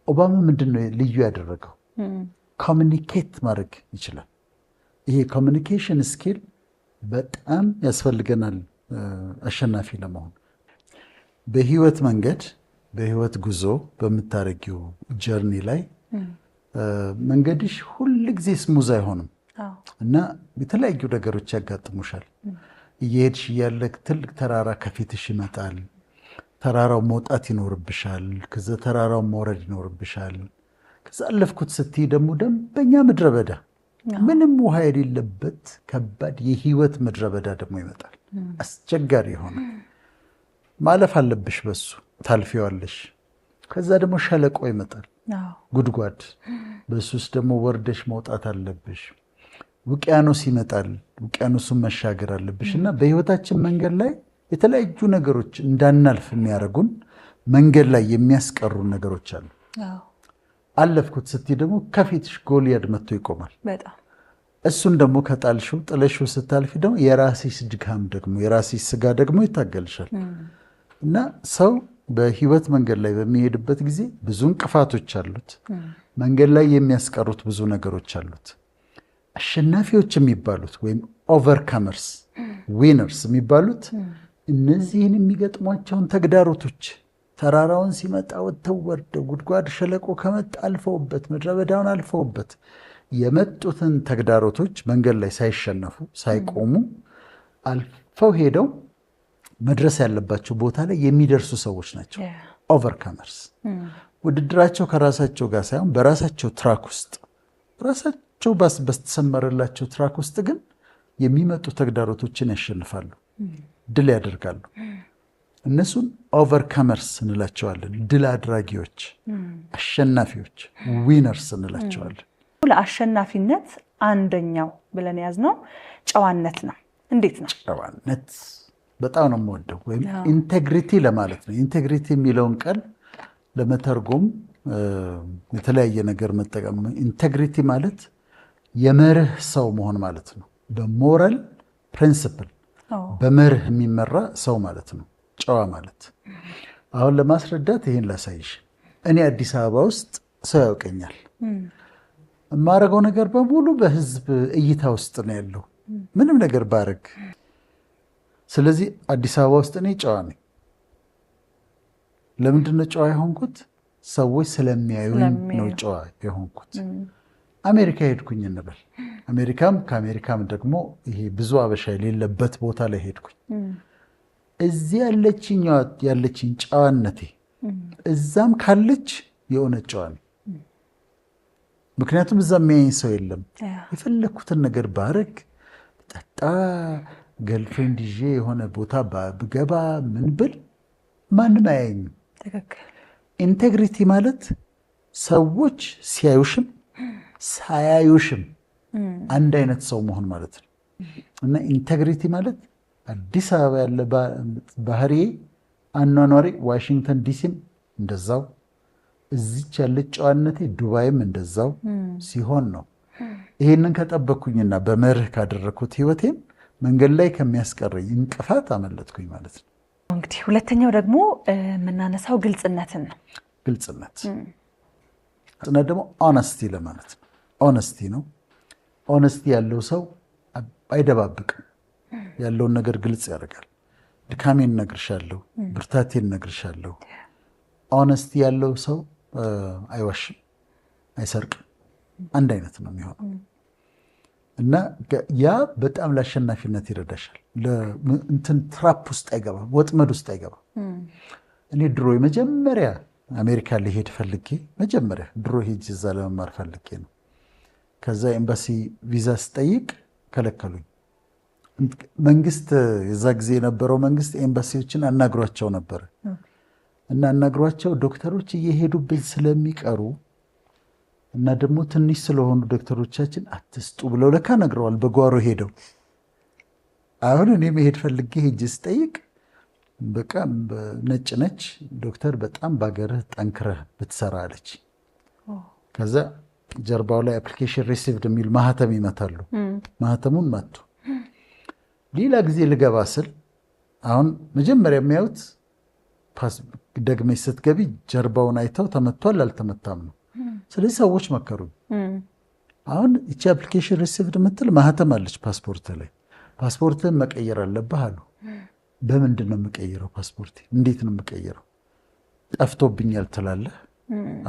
ኦባማ ምንድነው ልዩ ያደረገው? ኮሚኒኬት ማድረግ ይችላል። ይሄ ኮሚኒኬሽን ስኪል በጣም ያስፈልገናል አሸናፊ ለመሆን። በህይወት መንገድ በህይወት ጉዞ በምታረጊው ጀርኒ ላይ መንገድሽ ሁል ጊዜ ስሙዝ አይሆንም እና የተለያዩ ነገሮች ያጋጥሙሻል። እየሄድሽ እያለ ትልቅ ተራራ ከፊትሽ ይመጣል። ተራራው መውጣት ይኖርብሻል። ከዛ ተራራው መውረድ ይኖርብሻል። ከዛ አለፍኩት ስትይ ደግሞ ደንበኛ ምድረ በዳ፣ ምንም ውሃ የሌለበት ከባድ የህይወት ምድረ በዳ ደግሞ ይመጣል። አስቸጋሪ የሆነ ማለፍ አለብሽ። በሱ ታልፊዋለሽ። ከዛ ደግሞ ሸለቆ ይመጣል፣ ጉድጓድ። በሱ ውስጥ ደግሞ ወርደሽ መውጣት አለብሽ። ውቅያኖስ ይመጣል፣ ውቅያኖሱን መሻገር አለብሽ። እና በህይወታችን መንገድ ላይ የተለያዩ ነገሮች እንዳናልፍ የሚያደርጉን መንገድ ላይ የሚያስቀሩን ነገሮች አሉ። አለፍኩት ስትይ ደግሞ ከፊትሽ ጎልያድ መጥቶ ይቆማል። እሱን ደግሞ ከጣልሽው ጥለሽው ስታልፊ ደግሞ የራስሽ ድካም ደግሞ የራስሽ ስጋ ደግሞ ይታገልሻል። እና ሰው በህይወት መንገድ ላይ በሚሄድበት ጊዜ ብዙ እንቅፋቶች አሉት። መንገድ ላይ የሚያስቀሩት ብዙ ነገሮች አሉት። አሸናፊዎች የሚባሉት ወይም ኦቨርካመርስ ዊነርስ የሚባሉት እነዚህን የሚገጥሟቸውን ተግዳሮቶች ተራራውን ሲመጣ ወጥተው ወርደው ጉድጓድ ሸለቆ ከመጣ አልፈውበት ምድረ በዳውን አልፈውበት የመጡትን ተግዳሮቶች መንገድ ላይ ሳይሸነፉ ሳይቆሙ አልፈው ሄደው መድረስ ያለባቸው ቦታ ላይ የሚደርሱ ሰዎች ናቸው ኦቨርካመርስ። ውድድራቸው ከራሳቸው ጋር ሳይሆን በራሳቸው ትራክ ውስጥ ራሳቸው በስተሰመረላቸው ትራክ ውስጥ ግን የሚመጡ ተግዳሮቶችን ያሸንፋሉ፣ ድል ያደርጋሉ። እነሱን ኦቨርካመርስ እንላቸዋለን። ድል አድራጊዎች፣ አሸናፊዎች፣ ዊነርስ እንላቸዋለን። ለአሸናፊነት አንደኛው ብለን ያዝነው ጨዋነት ነው። እንዴት ነው? ጨዋነት በጣም ነው የምወደው። ወይም ኢንቴግሪቲ ለማለት ነው። ኢንቴግሪቲ የሚለውን ቃል ለመተርጎም የተለያየ ነገር መጠቀም። ኢንቴግሪቲ ማለት የመርህ ሰው መሆን ማለት ነው። በሞራል ፕሪንሲፕል በመርህ የሚመራ ሰው ማለት ነው ጨዋ ማለት። አሁን ለማስረዳት ይሄን ላሳይሽ። እኔ አዲስ አበባ ውስጥ ሰው ያውቀኛል። የማደርገው ነገር በሙሉ በህዝብ እይታ ውስጥ ነው ያለው፣ ምንም ነገር ባረግ። ስለዚህ አዲስ አበባ ውስጥ እኔ ጨዋ ነኝ። ለምንድን ነው ጨዋ የሆንኩት? ሰዎች ስለሚያዩኝ ነው ጨዋ የሆንኩት። አሜሪካ ሄድኩኝ እንበል። ከአሜሪካም ደግሞ ይሄ ብዙ አበሻ የሌለበት ቦታ ላይ ሄድኩኝ። እዚህ ያለችኝ ጨዋነቴ እዛም ካለች የእውነት ጨዋ ነኝ። ምክንያቱም እዛ የሚያየኝ ሰው የለም። የፈለግኩትን ነገር ባረግ፣ ጠጣ፣ ገልፍሬንድ ይዤ የሆነ ቦታ ብገባ ምን ብል ማንም አያየኝም። ኢንቴግሪቲ ማለት ሰዎች ሲያዩሽም ሳያዩሽም አንድ አይነት ሰው መሆን ማለት ነው። እና ኢንቴግሪቲ ማለት አዲስ አበባ ያለ ባህሪዬ፣ አኗኗሪ ዋሽንግተን ዲሲም እንደዛው፣ እዚች ያለች ጨዋነቴ ዱባይም እንደዛው ሲሆን ነው። ይሄንን ከጠበቅኩኝና በመርህ ካደረግኩት ህይወቴን መንገድ ላይ ከሚያስቀረኝ እንቅፋት አመለጥኩኝ ማለት ነው። እንግዲህ ሁለተኛው ደግሞ የምናነሳው ግልጽነትን ነው። ግልጽነት ደግሞ ኦነስቲ ለማለት ነው። ኦነስቲ ነው። ኦነስቲ ያለው ሰው አይደባብቅም። ያለውን ነገር ግልጽ ያደርጋል። ድካሜን እነግርሻለሁ፣ ብርታቴን እነግርሻለሁ። ኦነስቲ ያለው ሰው አይዋሽም፣ አይሰርቅም። አንድ አይነት ነው የሚሆነው እና ያ በጣም ለአሸናፊነት ይረዳሻል። እንትን ትራፕ ውስጥ አይገባም፣ ወጥመድ ውስጥ አይገባም። እኔ ድሮ የመጀመሪያ አሜሪካ ሊሄድ ፈልጌ ድሮ ሄጅ እዛ ለመማር ፈልጌ ነው። ከዛ ኤምባሲ ቪዛ ስጠይቅ ከለከሉኝ። መንግስት የዛ ጊዜ የነበረው መንግስት ኤምባሲዎችን አናግሯቸው ነበር እና አናግሯቸው ዶክተሮች እየሄዱብን ስለሚቀሩ እና ደግሞ ትንሽ ስለሆኑ ዶክተሮቻችን አትስጡ ብለው ለካ ነግረዋል። በጓሮ ሄደው አሁን እኔ መሄድ ፈልጌ ሄጅ ስጠይቅ በቃ ነጭ ዶክተር በጣም ባገርህ ጠንክረህ ብትሰራ አለች። ከዛ ጀርባው ላይ አፕሊኬሽን ሪሲቭድ የሚል ማህተም ይመታሉ። ማህተሙን መቱ። ሌላ ጊዜ ልገባ ስል አሁን መጀመሪያ የሚያዩት ደግመሽ ስትገቢ ጀርባውን አይተው ተመቷል አልተመታም ነው። ስለዚህ ሰዎች መከሩኝ። አሁን እቺ አፕሊኬሽን ሪሲቭድ የምትል ማህተም አለች ፓስፖርት ላይ። ፓስፖርትን መቀየር አለብህ አሉ። በምንድን ነው የምቀይረው? ፓስፖርት እንዴት ነው የምቀይረው? ጠፍቶብኛል ትላለህ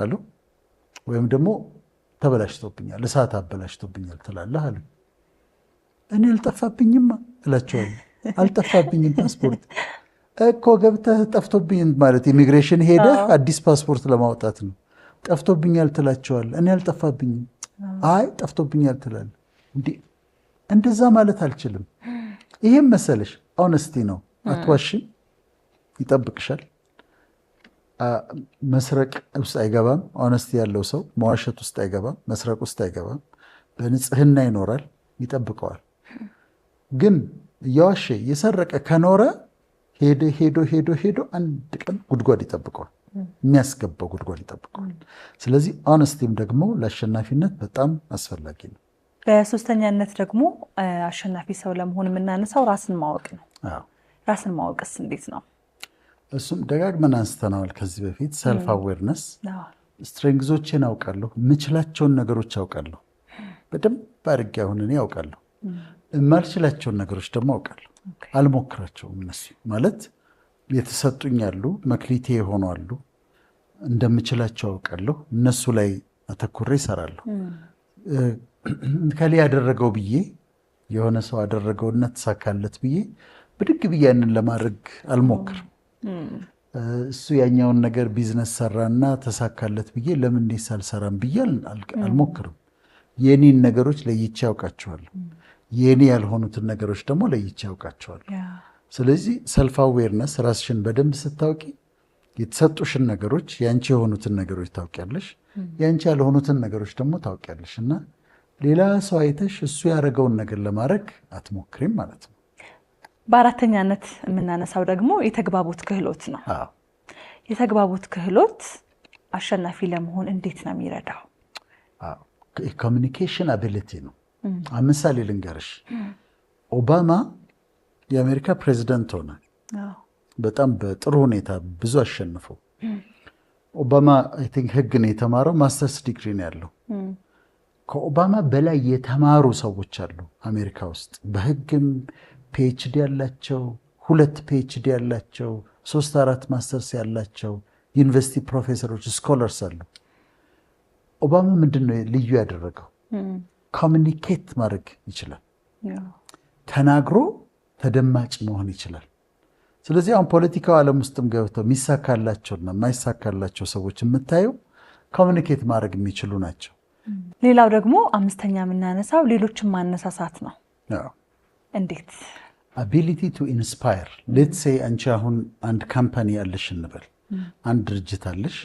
አሉ። ወይም ደግሞ ተበላሽቶብኛል፣ እሳት አበላሽቶብኛል ትላለህ አሉ። እኔ አልጠፋብኝም እላቸዋለሁ። አልጠፋብኝም ፓስፖርት እኮ ገብተህ ጠፍቶብኝ ማለት ኢሚግሬሽን ሄደህ አዲስ ፓስፖርት ለማውጣት ነው። ጠፍቶብኛል ትላቸዋለህ። እኔ አልጠፋብኝም። አይ ጠፍቶብኛል ትላለህ። እንደዛ ማለት አልችልም። ይሄም መሰለሽ ኦነስቲ ነው። አትዋሽም፣ ይጠብቅሻል። መስረቅ ውስጥ አይገባም። ኦነስቲ ያለው ሰው መዋሸት ውስጥ አይገባም፣ መስረቅ ውስጥ አይገባም። በንጽህና ይኖራል፣ ይጠብቀዋል። ግን እያዋሸ የሰረቀ ከኖረ ሄዶ አንድ ቀን ጉድጓድ ይጠብቀዋል፣ የሚያስገባው ጉድጓድ ይጠብቀዋል። ስለዚህ ኦነስቲም ደግሞ ለአሸናፊነት በጣም አስፈላጊ ነው። በሶስተኛነት ደግሞ አሸናፊ ሰው ለመሆን የምናነሳው ራስን ማወቅ ነው። ራስን ማወቅስ እንዴት ነው? እሱም ደጋግመን አንስተነዋል ከዚህ በፊት። ሰልፍ አዌርነስ፣ ስትሬንግዞችን አውቃለሁ፣ የምችላቸውን ነገሮች አውቃለሁ፣ በደንብ አድርጌ አሁን እኔ አውቃለሁ። የማልችላቸውን ነገሮች ደግሞ አውቃለሁ፣ አልሞክራቸውም። እነሱ ማለት የተሰጡኝ አሉ፣ መክሊቴ የሆኑ አሉ፣ እንደምችላቸው አውቃለሁ። እነሱ ላይ አተኩሬ እሰራለሁ። ከሌ ያደረገው ብዬ የሆነ ሰው አደረገውና ተሳካለት ብዬ ብድግ ብዬ ያንን ለማድረግ አልሞክርም። እሱ ያኛውን ነገር ቢዝነስ ሰራና ተሳካለት ብዬ ለምን እንዴት ሳልሰራም ብዬ አልሞክርም። የኔን ነገሮች ለይቼ ያውቃቸዋለሁ፣ የኔ ያልሆኑትን ነገሮች ደግሞ ለይቼ ያውቃቸዋለሁ። ስለዚህ ሰልፍ አዌርነስ፣ ራስሽን በደንብ ስታውቂ የተሰጡሽን ነገሮች፣ ያንቺ የሆኑትን ነገሮች ታውቂያለሽ፣ ያንቺ ያልሆኑትን ነገሮች ደግሞ ታውቂያለሽ። እና ሌላ ሰው አይተሽ እሱ ያደረገውን ነገር ለማድረግ አትሞክሪም ማለት ነው። በአራተኛነት የምናነሳው ደግሞ የተግባቦት ክህሎት ነው። የተግባቦት ክህሎት አሸናፊ ለመሆን እንዴት ነው የሚረዳው? ኮሚኒኬሽን አቢሊቲ ነው። ምሳሌ ልንገርሽ። ኦባማ የአሜሪካ ፕሬዚደንት ሆነ። በጣም በጥሩ ሁኔታ ብዙ አሸንፈው። ኦባማ አይ ቲንክ ህግ ነው የተማረው፣ ማስተርስ ዲግሪ ነው ያለው። ከኦባማ በላይ የተማሩ ሰዎች አሉ አሜሪካ ውስጥ፣ በህግም ፒኤችዲ ያላቸው፣ 2 ፒኤችዲ ያላቸው፣ 3-4 ማስተርስ ያላቸው ዩኒቨርሲቲ ፕሮፌሰሮች፣ ስኮለርስ አሉ። ኦባማ ምንድን ነው ልዩ ያደረገው? ኮሚኒኬት ማድረግ ይችላል። ተናግሮ ተደማጭ መሆን ይችላል። ስለዚህ አሁን ፖለቲካው ዓለም ውስጥም ገብተው የሚሳካላቸውና የማይሳካላቸው ሰዎች የምታየው ኮሚኒኬት ማድረግ የሚችሉ ናቸው። ሌላው ደግሞ አምስተኛ የምናነሳው ሌሎችን ማነሳሳት ነው። እንዴት? አቢሊቲ ቱ ኢንስፓየር። ሌትስ ሴይ አንቺ አሁን አንድ ካምፓኒ አለሽ እንበል፣ አንድ ድርጅት አለሽ።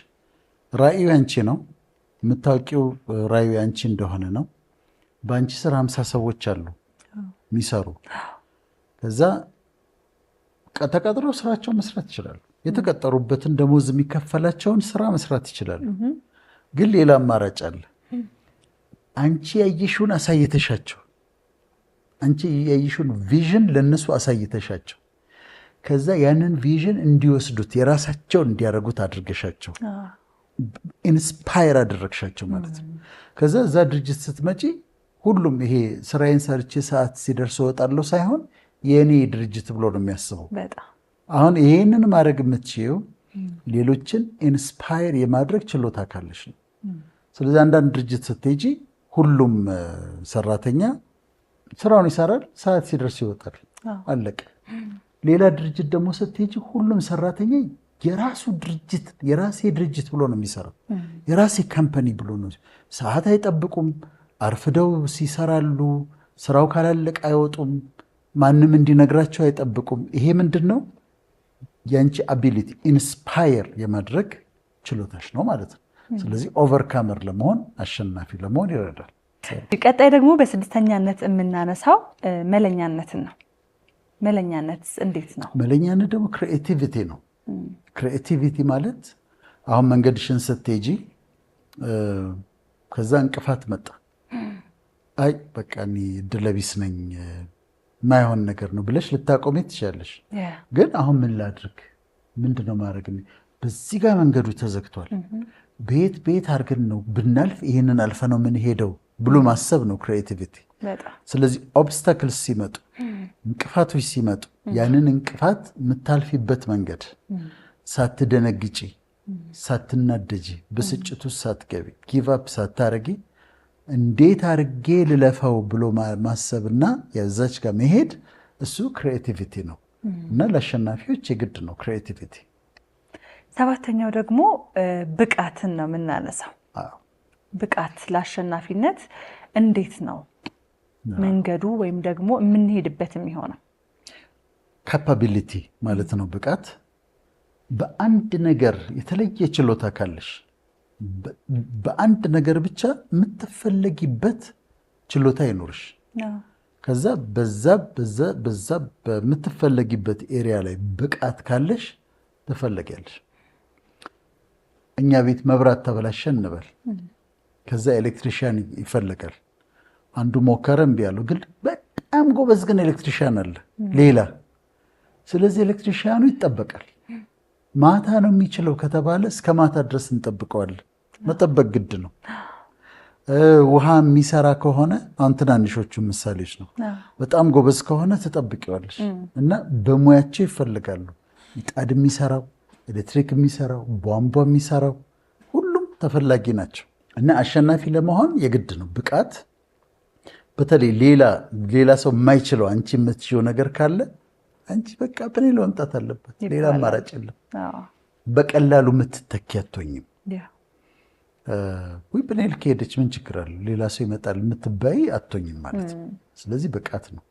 ራዕዩ አንቺ ነው፣ የምታውቂው ራዕዩ አንቺ እንደሆነ ነው። በአንቺ ስር 50 ሰዎች አሉ የሚሰሩ። ከዛ ተቀጥረው ስራቸው መስራት ይችላሉ። የተቀጠሩበትን ደሞዝ የሚከፈላቸውን ስራ መስራት ይችላሉ። ግን ሌላ አማራጭ አለ። አንቺ ያየሽውን አሳይተሻቸው፣ አንቺ ያየሽውን ቪዥን ለነሱ አሳይተሻቸው፣ ከዛ ያንን ቪዥን እንዲወስዱት የራሳቸው እንዲያደርጉት አድርገሻቸው፣ ኢንስፓየር አደረግሻቸው ማለት ነው። ከዛ እዛ ድርጅት ስትመጪ ሁሉም ይሄ ስራዬን ሰርቼ ሰዓት ሲደርስ እወጣለሁ ሳይሆን የእኔ ድርጅት ብሎ ነው የሚያስበው። አሁን ይሄንን ማድረግ የምትችይው ሌሎችን ኢንስፓየር የማድረግ ችሎታ ካለሽ ነው። ስለዚህ አንዳንድ ድርጅት ስትሄጂ ሁሉም ሰራተኛ ስራውን ይሰራል፣ ሰዓት ሲደርስ ይወጣል፣ አለቀ። ሌላ ድርጅት ደግሞ ስትሄጂ ሁሉም ሰራተኛ የራሱ ድርጅት የራሴ ድርጅት ብሎ ነው የሚሰራው፣ የራሴ ካምፓኒ ብሎ ነው። ሰዓት አይጠብቁም፣ አርፍደው ሲሰራሉ፣ ስራው ካላለቀ አይወጡም፣ ማንም እንዲነግራቸው አይጠብቁም። ይሄ ምንድን ነው? የአንቺ አቢሊቲ ኢንስፓየር የማድረግ ችሎታሽ ነው ማለት ነው። ስለዚህ ኦቨርካመር ለመሆን አሸናፊ ለመሆን ይረዳል። ቀጣይ ደግሞ በስድስተኛነት የምናነሳው መለኛነትን ነው። መለኛነት እንዴት ነው? መለኛነት ደግሞ ክሪኤቲቪቲ ነው። ክሪኤቲቪቲ ማለት አሁን መንገድሽን ስትሄጂ ከዛ እንቅፋት መጣ፣ አይ በቃ እኔ እድለቢስ ነኝ ማይሆን ነገር ነው ብለሽ ልታቆሚ ትችላለሽ። ግን አሁን ምን ላድርግ፣ ምንድነው ማድረግ? በዚህ ጋር መንገዱ ተዘግቷል። ቤት አድርገን ነው ብናልፍ ይህንን አልፈ ነው ምን ሄደው ብሎ ማሰብ ነው ክሪኤቲቪቲ። ስለዚህ ኦብስታክልስ ሲመጡ እንቅፋቶች ሲመጡ ያንን እንቅፋት የምታልፊበት መንገድ ሳትደነግጪ፣ ሳትናደጂ፣ ብስጭቱ ሳትገቢ፣ ጊቭ አፕ ሳታረጊ እንዴት አርጌ ልለፈው ብሎ ማሰብና የዛች ጋር መሄድ እሱ ክሪኤቲቪቲ ነው እና ለአሸናፊዎች የግድ ነው ክሪኤቲቪቲ። ሰባተኛው ደግሞ ብቃትን ነው የምናነሳው። ብቃት ለአሸናፊነት እንዴት ነው መንገዱ ወይም ደግሞ የምንሄድበት የሚሆነው? ካፓቢሊቲ ማለት ነው ብቃት። በአንድ ነገር የተለየ ችሎታ ካለሽ በአንድ ነገር ብቻ የምትፈለጊበት ችሎታ ይኖርሽ። ከዛ በዛ በምትፈለጊበት ኤሪያ ላይ ብቃት ካለሽ ትፈለጊያለሽ። እኛ ቤት መብራት ተበላሸ እንበል። ከዛ ኤሌክትሪሽያን ይፈልጋል። አንዱ ሞከረ እምቢ አለው፣ ግን በጣም ጎበዝ ግን ኤሌክትሪሽያን አለ ሌላ። ስለዚህ ኤሌክትሪሽያኑ ይጠበቃል። ማታ ነው የሚችለው ከተባለ እስከ ማታ ድረስ እንጠብቀዋለን። መጠበቅ ግድ ነው። ውሃ የሚሰራ ከሆነ አሁን ትናንሾቹ ምሳሌዎች ነው። በጣም ጎበዝ ከሆነ ትጠብቂዋለሽ። እና በሙያቸው ይፈልጋሉ። ምጣድ የሚሰራው፣ ኤሌክትሪክ የሚሰራው፣ ቧንቧ የሚሰራው ሁሉም ተፈላጊ ናቸው። እና አሸናፊ ለመሆን የግድ ነው ብቃት። በተለይ ሌላ ሰው የማይችለው አንቺ የምትችለው ነገር ካለ አንቺ በቃ በኔ ለመምጣት አለበት። ሌላ አማራጭ የለም። በቀላሉ የምትተኪ አትሆኝም። ወይ በኔ ልክ ሄደች ምን ችግር አለ ሌላ ሰው ይመጣል የምትባይ አትሆኝም ማለት ነው። ስለዚህ ብቃት ነው።